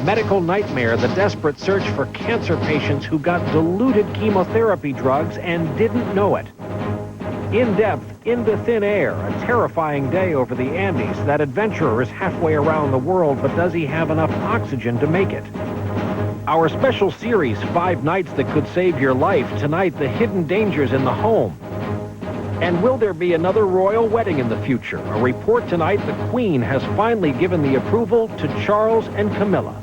Medical nightmare, the desperate search for cancer patients who got diluted chemotherapy drugs and didn't know it. In depth, into thin air, a terrifying day over the Andes. That adventurer is halfway around the world, but does he have enough oxygen to make it? Our special series, 5 Nights That Could Save Your Life. Tonight, the hidden dangers in the home. And will there be another royal wedding in the future? A report tonight, the Queen has finally given the approval to Charles and Camilla.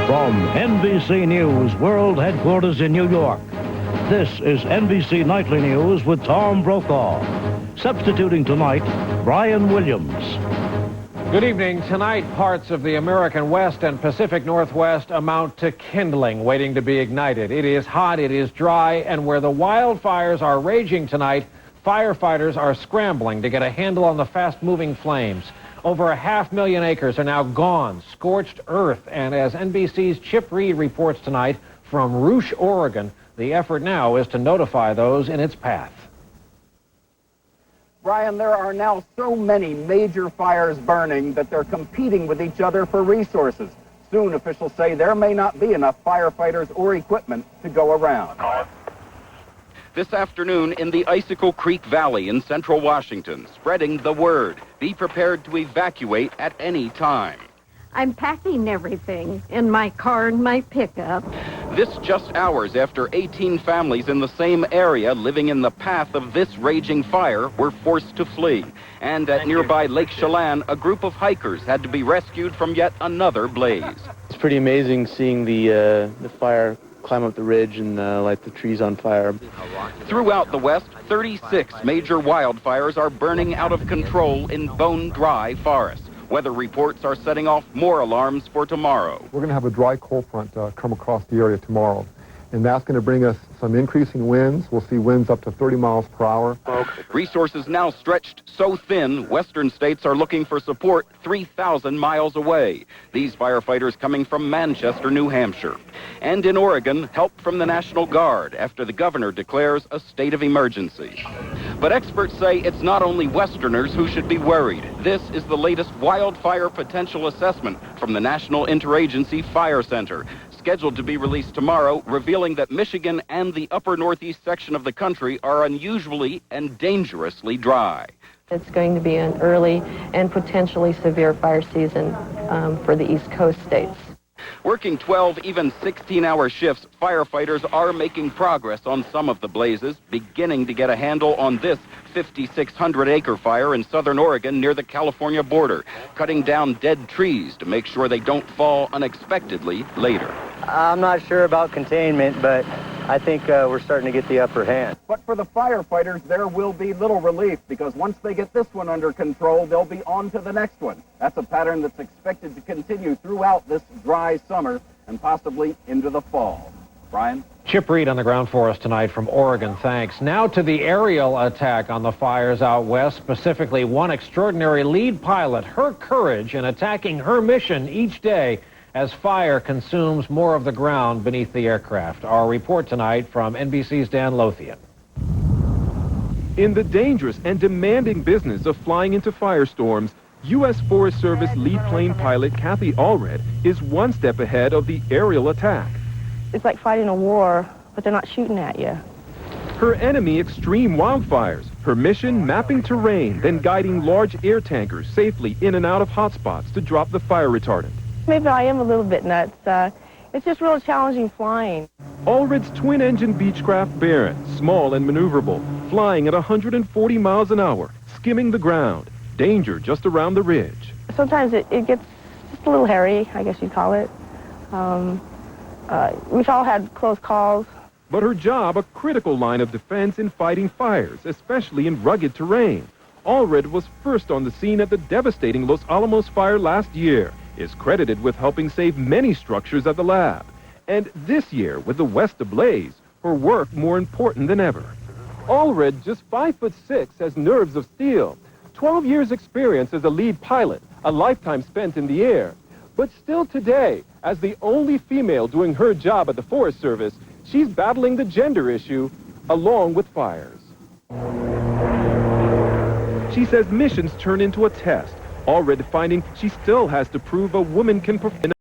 From NBC News World Headquarters in New York, this is NBC Nightly News with Tom Brokaw. Substituting tonight, Brian Williams. Good evening. Tonight, parts of the American West and Pacific Northwest amount to kindling, waiting to be ignited. It is hot, it is dry, and where the wildfires are raging tonight, firefighters are scrambling to get a handle on the fast-moving flames. Over 500,000 acres are now gone, scorched earth, and as NBC's Chip Reed reports tonight from Rouge, Oregon, the effort now is to notify those in its path. Brian, there are now so many major fires burning that they're competing with each other for resources. Soon, officials say there may not be enough firefighters or equipment to go around. This afternoon in the Icicle Creek Valley in central Washington, spreading the word. Be prepared to evacuate at any time. I'm packing everything in my car and my pickup. This just hours after 18 families in the same area living in the path of this raging fire were forced to flee. And at nearby Lake Chelan, a group of hikers had to be rescued from yet another blaze. It's pretty amazing seeing the fire climb up the ridge and light the trees on fire. Throughout the West, 36 major wildfires are burning out of control in bone-dry forests. Weather reports are setting off more alarms for tomorrow. We're going to have a dry cold front come across the area tomorrow, and that's going to bring us some increasing winds. We'll see winds up to 30 miles per hour. Resources now stretched so thin, western states are looking for support 3,000 miles away. These firefighters coming from Manchester, New Hampshire. And in Oregon, help from the National Guard after the governor declares a state of emergency. But experts say it's not only Westerners who should be worried. This is the latest wildfire potential assessment from the National Interagency Fire Center, scheduled to be released tomorrow, revealing that Michigan and the upper northeast section of the country are unusually and dangerously dry. It's going to be an early and potentially severe fire season for the East Coast states. Working 12, even 16-hour shifts, firefighters are making progress on some of the blazes, beginning to get a handle on this 5,600-acre fire in southern Oregon near the California border, cutting down dead trees to make sure they don't fall unexpectedly later. I'm not sure about containment, but I think we're starting to get the upper hand. But for the firefighters, there will be little relief because once they get this one under control, they'll be on to the next one. That's a pattern that's expected to continue throughout this dry summer and possibly into the fall. Brian? Chip Reed on the ground for us tonight from Oregon, thanks. Now to the aerial attack on the fires out west, specifically one extraordinary lead pilot, her courage in attacking her mission each day as fire consumes more of the ground beneath the aircraft. Our report tonight from NBC's Dan Lothian. In the dangerous and demanding business of flying into firestorms, U.S. Forest Service lead plane pilot Kathy Allred is one step ahead of the aerial attack. It's like fighting a war, but they're not shooting at you. Her enemy, extreme wildfires. Her mission, mapping terrain, then guiding large air tankers safely in and out of hotspots to drop the fire retardant. Maybe I am a little bit nuts. It's just real challenging flying. Allred's twin-engine Beechcraft Baron, small and maneuverable, flying at 140 miles an hour, skimming the ground. Danger just around the ridge. Sometimes it gets just a little hairy, I guess you'd call it. We've all had close calls. But her job, a critical line of defense in fighting fires, especially in rugged terrain. Allred was first on the scene at the devastating Los Alamos fire last year, is credited with helping save many structures at the lab. And this year, with the West ablaze, her work more important than ever. Allred, just 5'6", has nerves of steel. 12 years experience as a lead pilot, a lifetime spent in the air. But still today, as the only female doing her job at the Forest Service, she's battling the gender issue along with fires. She says missions turn into a test, Allred finding she still has to prove a woman can perform.